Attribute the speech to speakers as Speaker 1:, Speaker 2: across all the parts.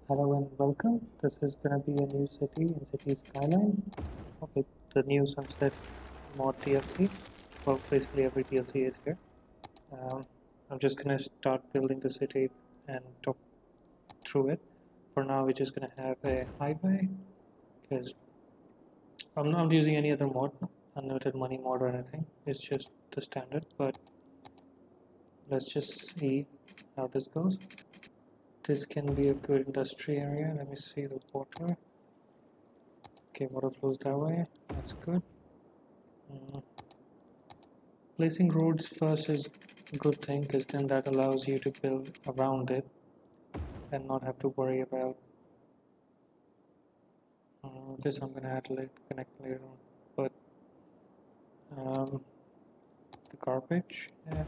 Speaker 1: Hello and welcome. This is gonna be a new city in City Skyline with the new Sunset mod DLC. Well, basically every DLC is here. I'm just gonna start building the city and talk through it. For now, we're just gonna have a highway because I'm not using any other mod, unlimited money mod or anything. It's just the standard. But let's just see how this goes. This can be a good industry area. Let me see the water. Okay, water flows that way. That's good. Placing roads first is a good thing because then that allows you to build around it and not have to worry about this. I'm gonna add connect later on, but the garbage. Yeah.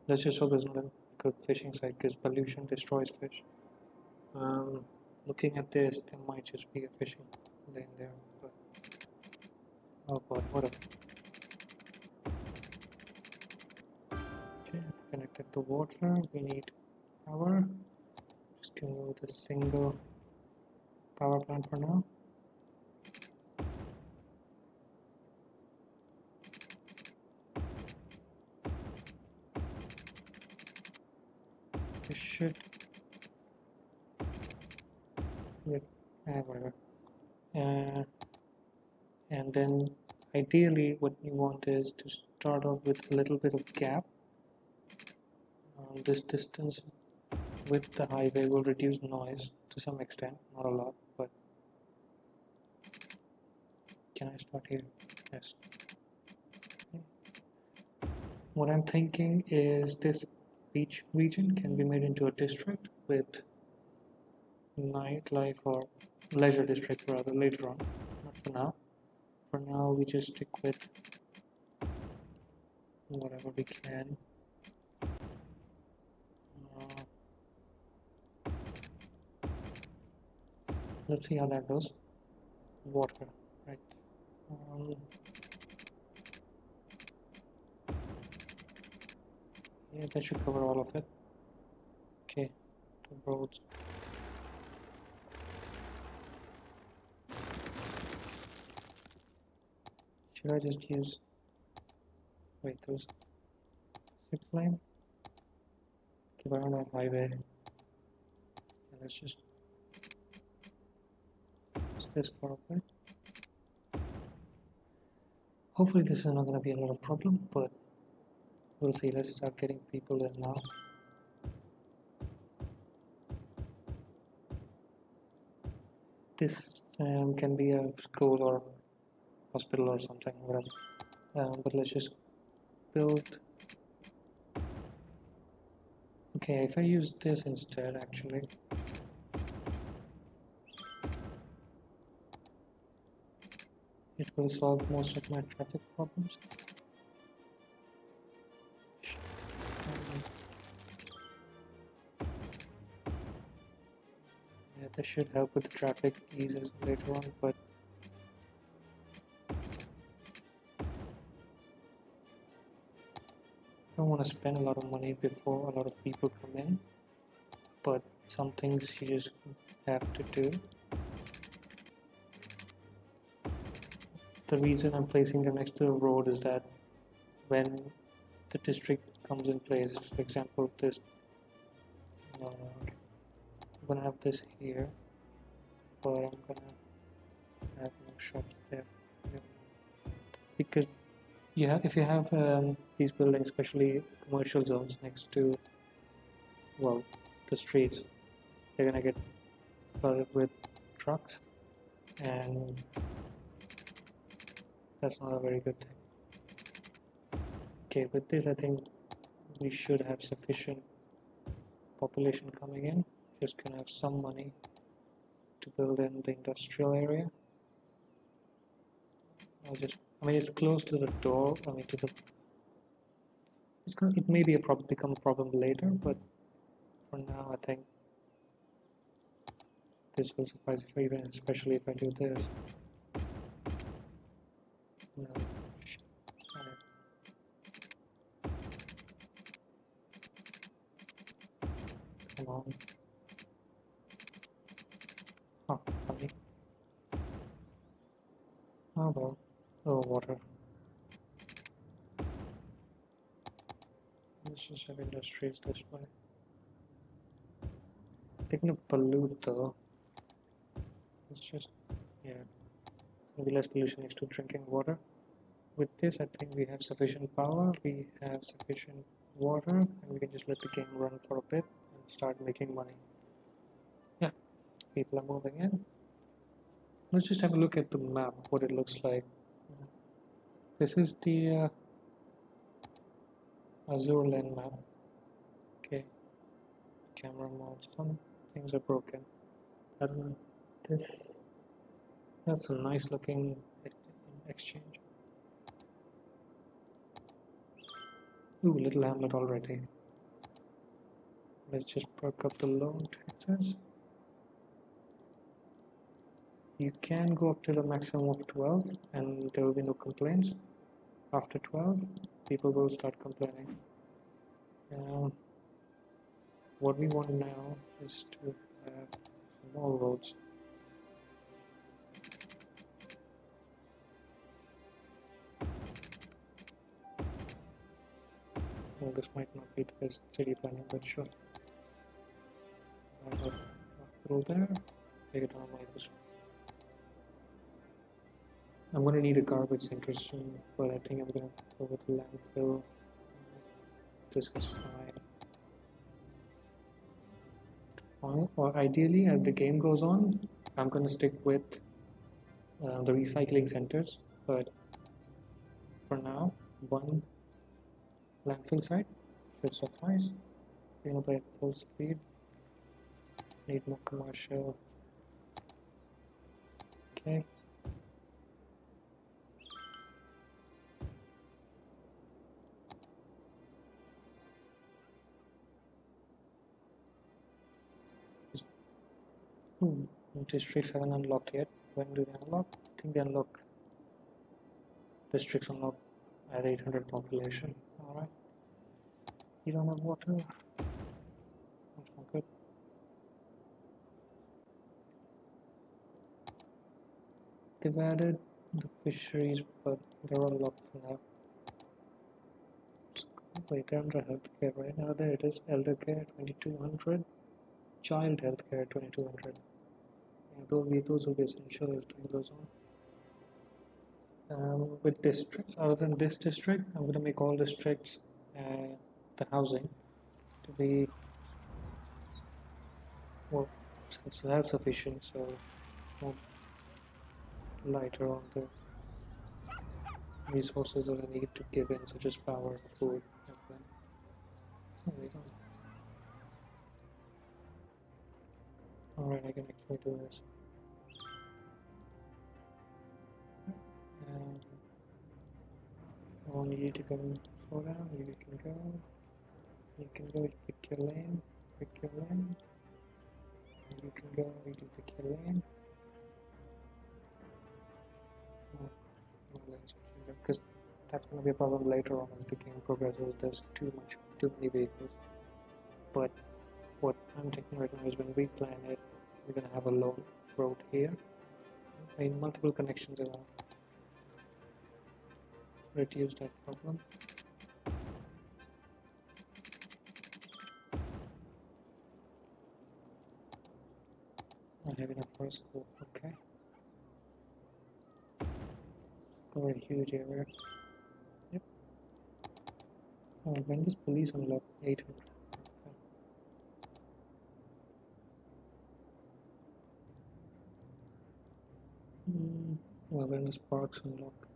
Speaker 1: Let's just hope there's not a good fishing site because pollution destroys fish. Looking at this, there might just be a fishing lane there, but oh boy, whatever. Okay, I've connected the water. We need power. Just gonna go with a single power plant for now. This should whatever. And then ideally what you want is to start off with a little bit of gap. This distance with the highway will reduce noise to some extent, not a lot, but can I start here? Yes. Okay. What I'm thinking is this beach region can be made into a district with nightlife or leisure district rather later on, not for now. For now we just stick with whatever we can. Let's see how that goes. Water, right? Yeah, that should cover all of it. Okay, the roads. Should I just use? Wait, those 6 lane. Okay, but I don't have highway. Okay, let's just use this for a bit. Hopefully, this is not going to be a lot of problem, but we'll see. Let's start getting people in now. This can be a school or hospital or something, whatever. But let's just build. Okay, if I use this instead, actually. It will solve most of my traffic problems. Yeah, this should help with the traffic eases later on, but I don't want to spend a lot of money before a lot of people come in, but some things you just have to do. The reason I'm placing them next to the road is that when the district comes in place, for example, this, okay. I'm gonna have this here, but I'm gonna have no shops there, because if you have these buildings, especially commercial zones next to, well, the streets, they're gonna get flooded with trucks, and that's not a very good thing. Okay, with this I think we should have sufficient population coming in. Just gonna have some money to build in the industrial area. I mean it's close to the door, I mean to the, it may be a problem, become a problem later, but for now I think this will suffice for even, especially if I do this. No, come on. funny. Oh well. Oh, water. Let's just have industries this way. They're gonna pollute though. It's just, yeah. It's gonna be less pollution next to drinking water. With this, I think we have sufficient power, we have sufficient water, and we can just let the game run for a bit and start making money. Yeah, people are moving in. Let's just have a look at the map, what it looks like. This is the Azure land map. Okay, camera mods, some things are broken. I don't know. That's a nice looking exchange. Ooh, little hamlet already. Let's just perk up the loan taxes. You can go up till a maximum of 12 and there will be no complaints. After 12, people will start complaining. What we want now is to have some more roads. Well, this might not be the best city planning, but sure. I have a hospital there. Take it on like this one. I'm gonna need a garbage center soon, but I think I'm gonna go with landfill. This is fine. Or ideally, as the game goes on, I'm gonna stick with the recycling centers, but for now, one landfill site should suffice. We're gonna play at full speed. Need more commercial. Okay. Districts haven't unlocked yet. When do they unlock? I think they unlock. Districts unlock at 800 population. Alright. You don't have water. That's not good. They've added the fisheries, but they're all locked for now. Wait, they're under healthcare right now. There it is. Elder care 2200. Child healthcare 2200. Yeah, those will be essential as time goes on. With districts, other than this district, I'm going to make all districts the housing to be well self-sufficient, so more lighter on the resources that I need to give in, such as power, food, everything. There we go. Alright, I can actually do this. I want you to come slow down, you can go. You can go, pick your lane, pick your lane. You can go, you can pick your lane. No lane switching, because that's going to be a problem later on as the game progresses. There's too many vehicles. But what I'm taking right now is when we plan it, we're going to have a lone road here. I mean, multiple connections around. Reduce that problem. I have enough for a school, okay. Cover a huge area. Yep. Oh, when does police unlock? 800. Okay. Well, when does parks unlock?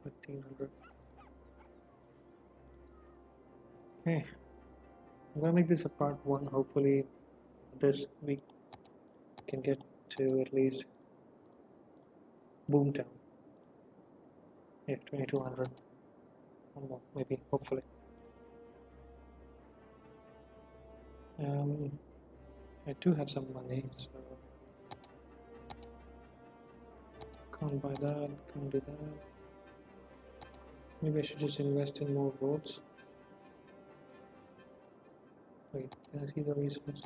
Speaker 1: 1300. Okay. I'm gonna make this a part 1. Hopefully this week can get to at least Boomtown. Yeah, 2200 or more, maybe, hopefully. I do have some money, so can't buy that, can't do that. Maybe I should just invest in more roads. Wait, can I see the resources?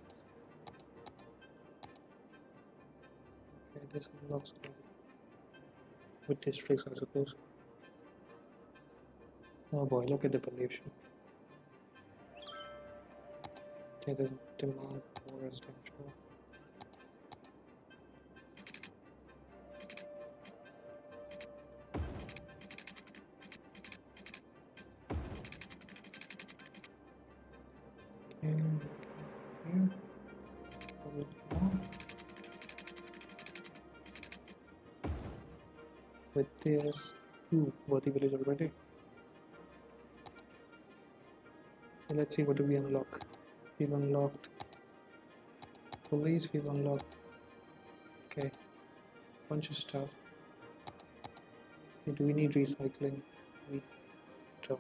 Speaker 1: Okay, this unlocks with districts, I suppose. Oh boy, look at the pollution. Okay, there's demand for residential. Here. With this, worthy village already. So let's see, what do we unlock? We've unlocked police, we've unlocked, okay, bunch of stuff. Okay, do we need recycling? We don't.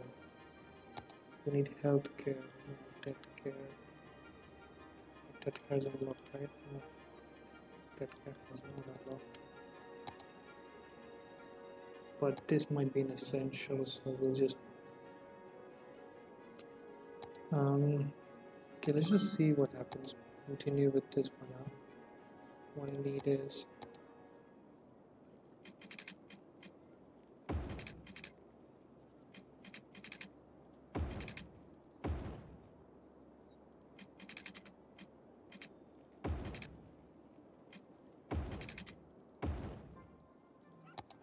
Speaker 1: We need healthcare, death care. Death care is unlocked, right? No, death care is not unlocked. But this might be an essential, so we'll just okay, let's just see what happens. Continue with this for now. What I need is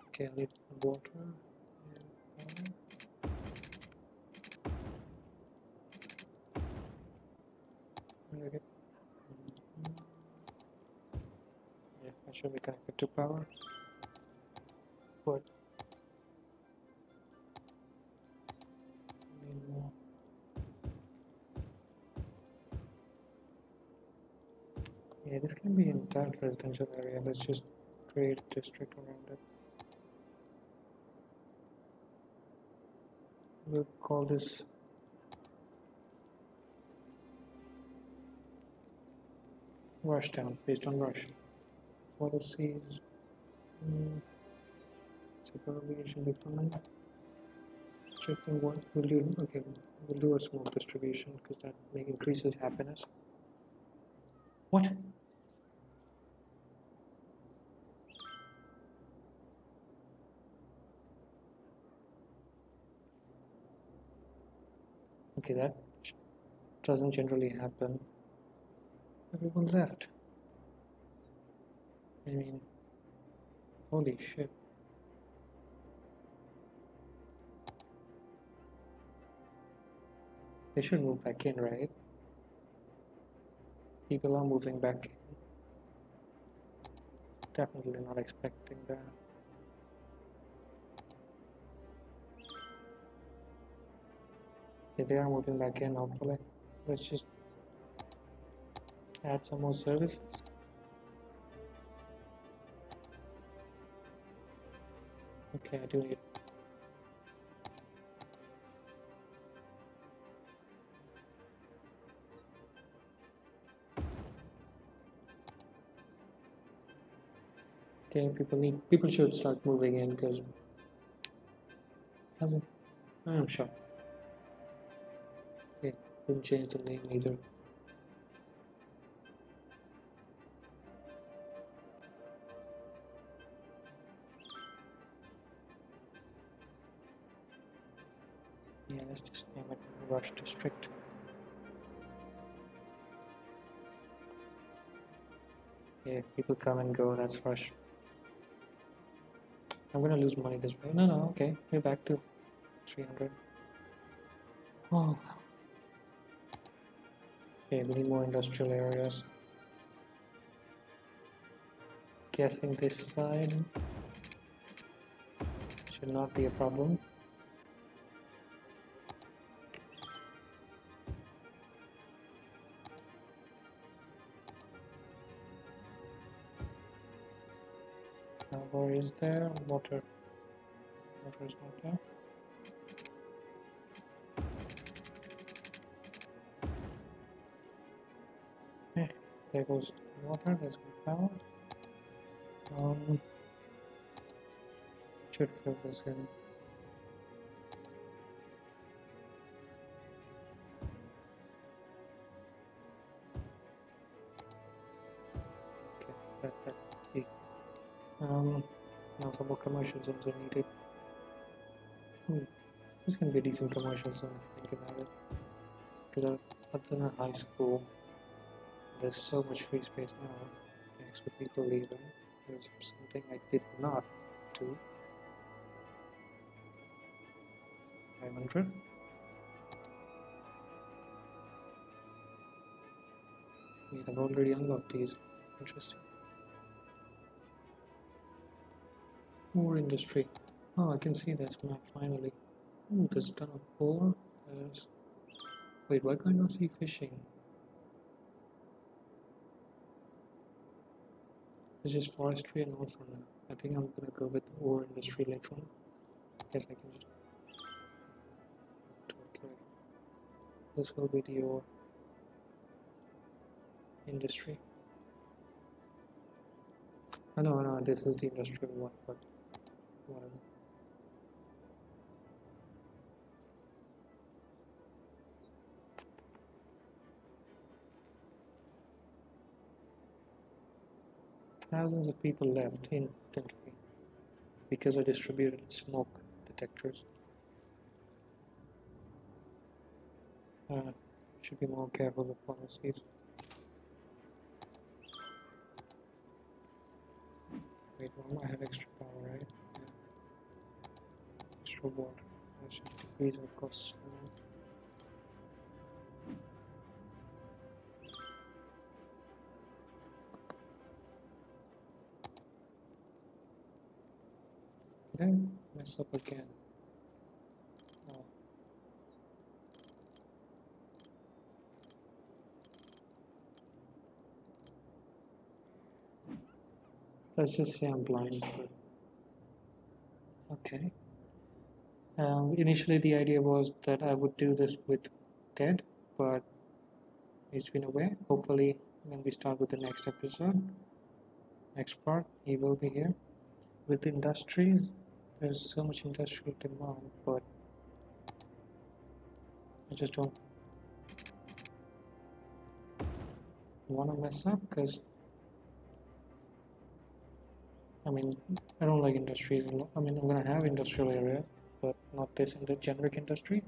Speaker 1: okay, I need water and power. Okay. Yeah, I should be connected to power. But I need more. Yeah, this can be an entire residential area. Let's just create a district around it. We'll call this Rush Town, based on Rush. Policies, suburbia should be fine. Checking what we'll do. Okay, we'll do a small distribution because that increases happiness. What? Okay, that doesn't generally happen. Everyone left. I mean, holy shit. They should move back in, right? People are moving back in. Definitely not expecting that. Okay, they are moving back in, hopefully. Let's just add some more services. Okay, I do need. Okay, people should start moving in because hasn't. I'm sure. Okay, couldn't change the name either. Yeah, let's just name it Rush District. Yeah, people come and go, that's Rush. I'm gonna lose money this way. No, okay, we're back to 300. Oh. Okay, we need more industrial areas. Guessing this side should not be a problem. Power is there, water is not there. There goes water, there's power. Should fill this in. Okay, that be. Now some more commercial zones are needed. This can be a decent commercial zone if you think about it. Because other than a high school, there's so much free space now, thanks to people leaving. There's something I did not do. 500. We have already unlocked these. Interesting. More industry. Oh, I can see this map finally. Oh, there's a ton of ore. There's... Wait, why can't I see fishing? It's just forestry and all for now. I think I'm gonna go with ore industry later on. Guess I can just... Okay. This will be the ore industry. Oh, no, this is the industrial one, but whatever. Thousands of people left instantly because I distributed smoke detectors. Should be more careful with policies. Wait, one might have extra power, right? Yeah. Extra water. That should decrease our costs. Did I mess up again? Oh. Let's just say I'm blind. But okay. Initially, the idea was that I would do this with Dead, but he's been away. Hopefully, when we start with the next episode, next part, he will be here. With industries, there's so much industrial demand, but I just don't want to mess up because I mean, I don't like industries. I mean, I'm gonna have industrial area, but not this in the generic industry.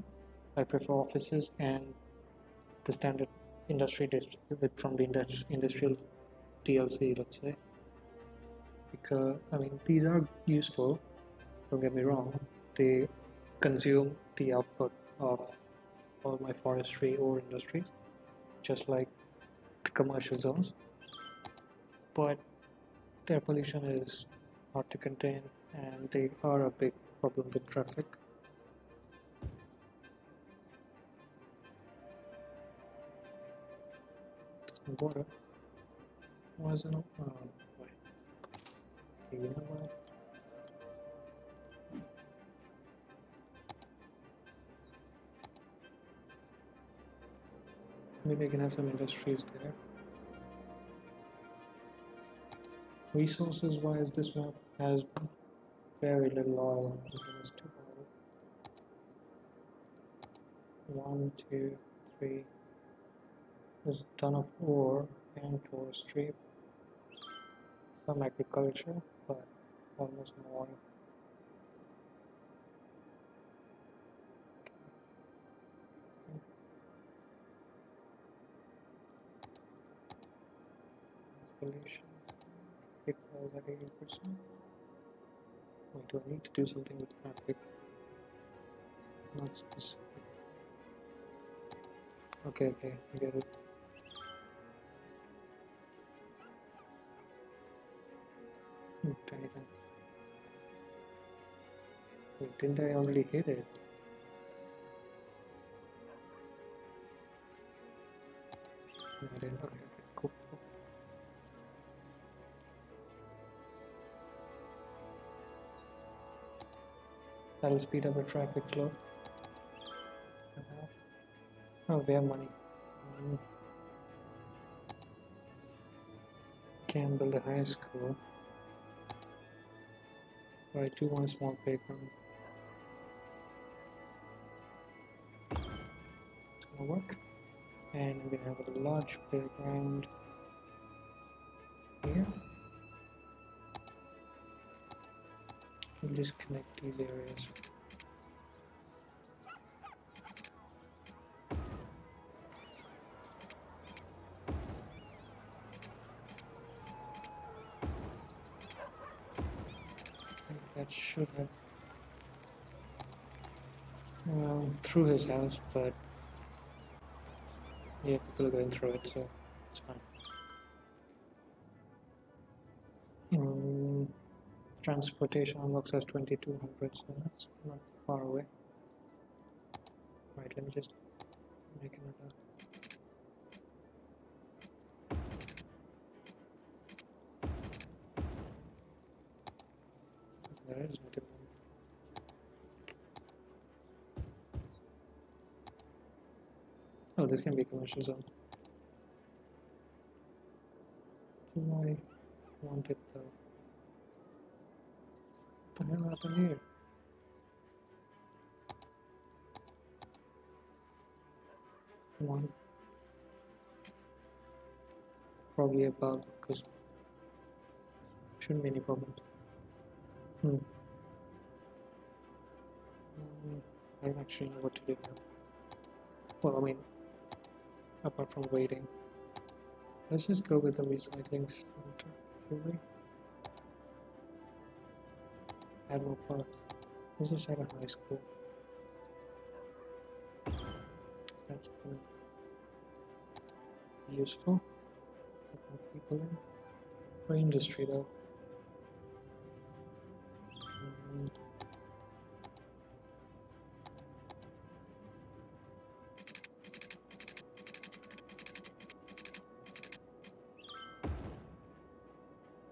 Speaker 1: I prefer offices and the standard industry district from the industrial DLC, let's say. Because I mean, these are useful. Don't get me wrong. They consume the output of all my forestry or industries, just like the commercial zones. But their pollution is hard to contain, and they are a big problem with traffic. Water. Why is it not? Oh, wait. Okay, you know what? Maybe I can have some industries there. Resources wise, this map has very little oil. It's too oil. 1, 2, 3. There's a ton of ore and forestry. Some agriculture, but almost no oil. Pollution. Traffic falls at 80%. Wait, do I need to do something with traffic? Not specific. Okay, I get it. Tiny. Wait, didn't I already hit it? No, I didn't. Okay, cool. That'll speed up the traffic flow. Oh, we have money. Can build a high school. But I do want a small playground. It's gonna work. And I'm gonna have a large playground here. We'll just connect these areas. That should have through his house, but yeah, people are going through it, so it's fine. Transportation unlocks as 2200, so that's not far away. Right, let me just make another. There is not even. Oh, this can be a commercial zone. Do I want it though? What the hell happened here? Come on. Probably a bug, because shouldn't be any problems. I don't actually know what to do now. Well, I mean, apart from waiting. Let's just go with the recycling center, should we? Add more parts. Let's just add a high school. That's gonna be useful. Get more people in. For industry though.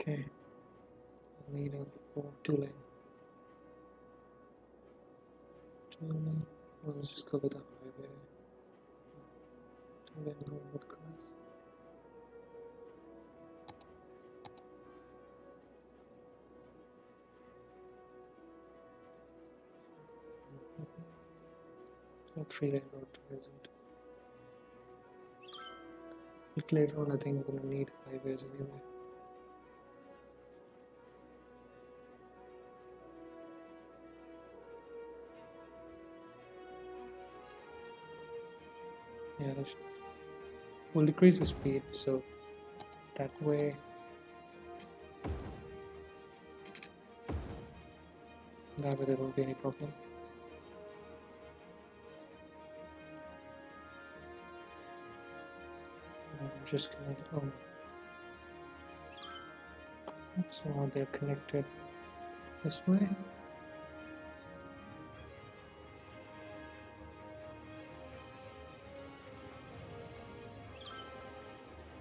Speaker 1: Okay. Need a 2-lane. 2-lane. Well, let's just go with the highway. 2-lane road with cars. So 3-lane road there isn't. But later on I think we're gonna need highways anyway. Yeah, we'll decrease the speed, so that way there won't be any problem. I'm just gonna so now they're connected this way.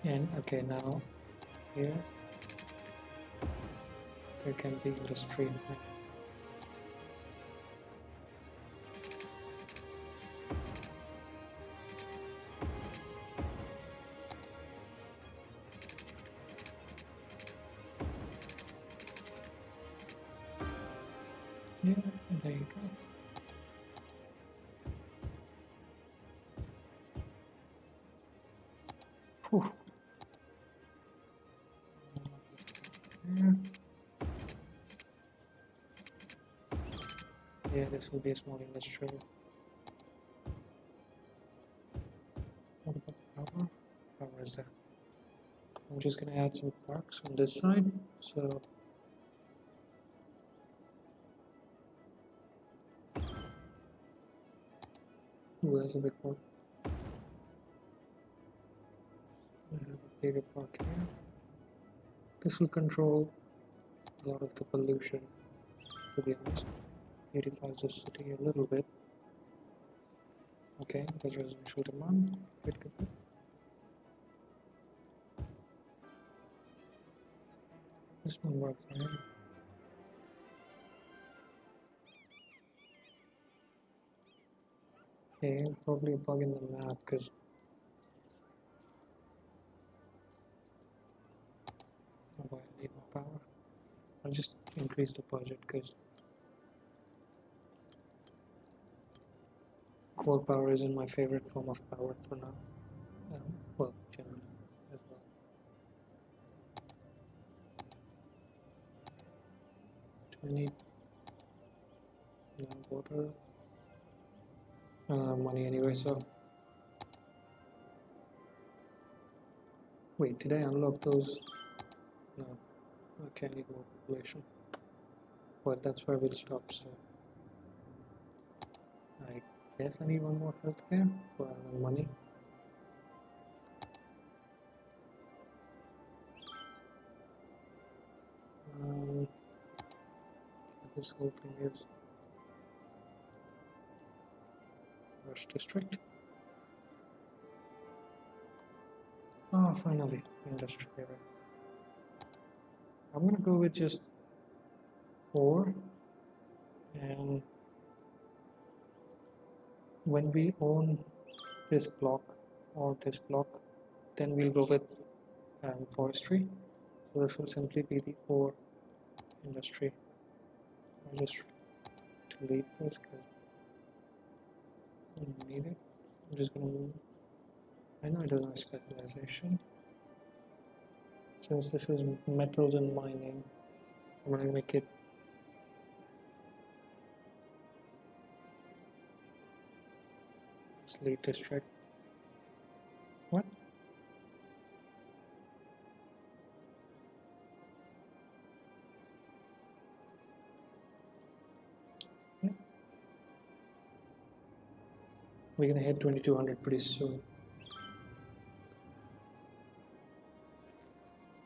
Speaker 1: And okay, now here there can be industry. Yeah, there you go. Whew. Yeah, this will be a small industrial. What about power? Power is there. I'm just gonna add some parks on this side, so ooh, that's a big one. I have a bigger park here. This will control a lot of the pollution, to be honest. Beautifies the city a little bit. Okay, there's residential demand. Good, good, good. This one works, right? Okay, probably a bug in the map because oh boy, I need more power. I'll just increase the budget because coal power isn't my favorite form of power for now. Well, generally as well. Do I need water. I don't have money anyway, so. Wait, did I unlock those? No. Okay, I need more population. But that's where we'll stop, so. I guess I need one more healthcare for money. This whole thing is Rush District. Oh, finally, industry area. I'm gonna go with just 4, and when we own this block or this block, then we'll go with forestry. So this will simply be the ore industry. I'll just delete this because I don't need it. I'm just gonna move. I know it doesn't have specialization. Since this is metals and mining, I'm gonna make it zleet district. What? Yeah. We're gonna hit 2200 pretty soon.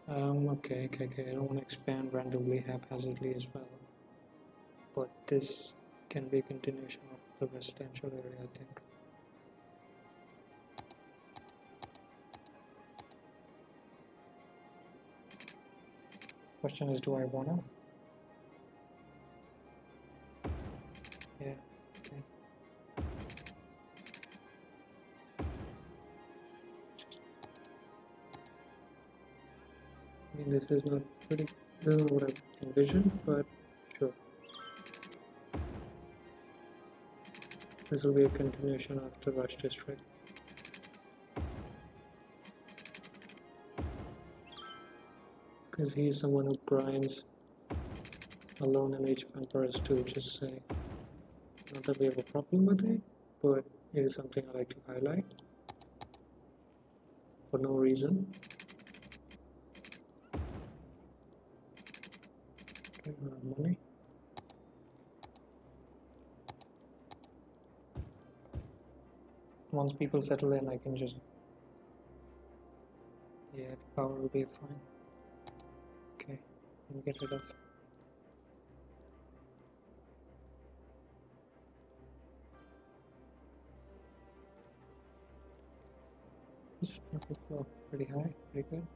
Speaker 1: Okay. I don't want to expand randomly, haphazardly as well. But this can be a continuation of the residential area, I think. Question is, do I wanna? Yeah, okay. I mean, this is not pretty, this is what I envisioned, but sure. This will be a continuation of the Rush District. Because he's someone who grinds alone in Age of Empires 2, just saying. Not that we have a problem with it, but it is something I like to highlight for no reason. Okay, money. Once people settle in, I can just, yeah, the power will be fine. Okay, and get rid of. This traffic flow pretty high, pretty good.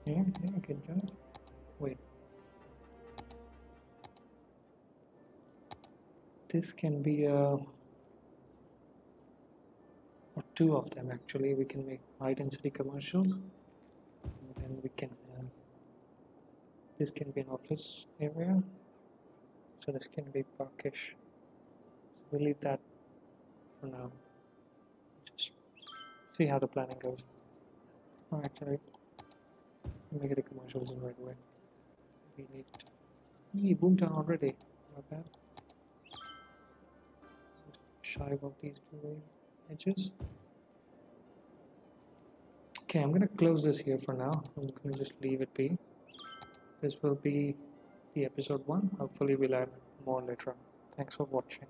Speaker 1: Yeah, good job. Wait. This can be or 2 of them actually. We can make high density commercials, and then we can have, this can be an office area, so this can be parkish. So we'll leave that for now. Just see how the planning goes. Alright, sorry. Make it a commercial zone right away. We need Boomtown already. Not bad. Shy of these 2 edges. Okay, I'm gonna close this here for now. I'm gonna just leave it be. This will be the episode 1. Hopefully we'll add more later on. Thanks for watching.